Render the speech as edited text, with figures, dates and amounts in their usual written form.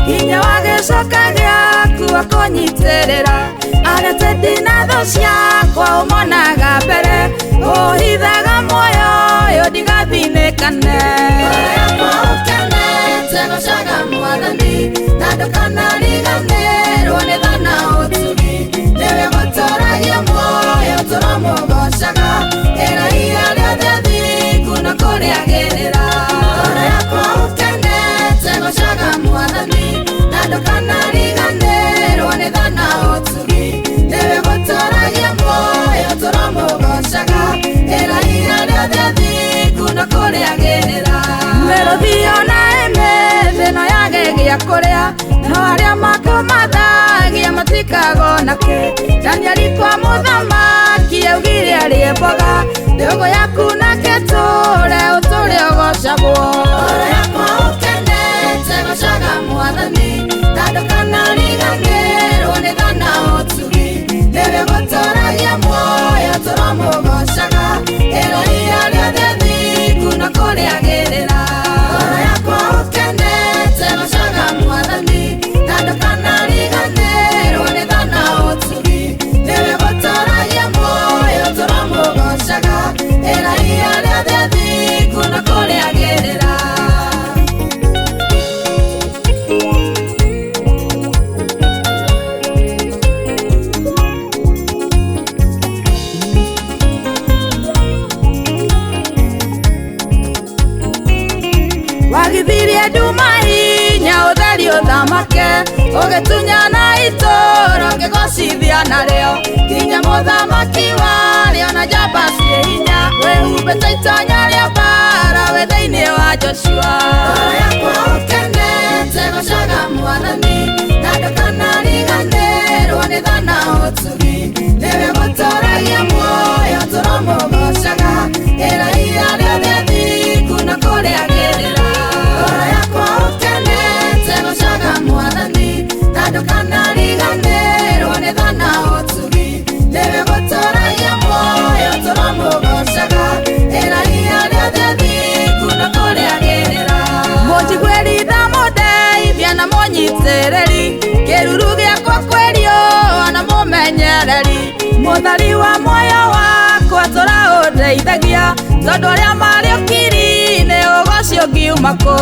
hinya wa gicoka giaku akunyitirira aretendi na tho ciakwa umonaga mbere uhithaga muoyo uyu ndigathinikane gucaga mwathani na ndukanariganirwo ni thana utugi niwe gutũragia muoyo tũramũgocaga ĩraia rĩothe thiku na kũrĩagĩrĩra ngoro yakwa ũkenete gũcaga mwathani na ndũkanariganĩrwo nĩ thana ũtugi niwe gũtũragia muoyo tũramũgocaga ĩraia rĩothe thiku na kũrĩagĩrĩra mĩrũthi ona thĩno yagegia kũrĩa no arĩa makũmathagia matikagona-kĩ Danieli kwa mũthamaki augire arĩe mboga ndũgũ yaku nake tũre ũtũre ũgocagwo ngoro yakwa ũkenete gũcaga mwathani na ndũkanariganĩrwo nĩ thana ũtugi niwe gũtũragia muoyo tũramũgocaga ĩraia rĩothe thiku na kũrĩagĩrĩra ngoro yakwa ũkenete gũcaga mwathani na ndũkanariganĩrwo nĩ thana ũtugi niwe gũtũragia muoyo tũramũgocaga ĩraia rĩothe thiku na kũrĩagĩrĩra wagithirie nduma hinya ũtheri ũthamake ũgĩtunyana itũũra ũkĩgocithia narĩo nginya mũthamaki warĩo na njamba ciĩ hinya wĩhumbĩte itonya rĩa mbara wĩ thĩinĩ wa Joshua ngoro yakwa ũkenete gũcaga mwathani na ndũkanariganĩrwo nĩ thana ũtugi niwe gũtũragia muoyo tũramũgocaga ĩraia rĩothe thiku na kũrĩagĩrĩra ngoro yakwa ũkenete gũcaga mwathani na ndũkanariganĩrwo nĩ thana ũtugi niwe gũtũragia muoyo tũramũgocaga ĩraia rĩothe thiku na kũrĩagĩrĩra mũnjiguĩri tha mũndeithia na mũnyitĩrĩri kĩruru gĩakwa kwĩrio na mũmenyereri mũthari wa muoyo wakwa tũraũndeithagia tondũ arĩa marĩ ũkiri nĩ ũgocio ngiuma kũ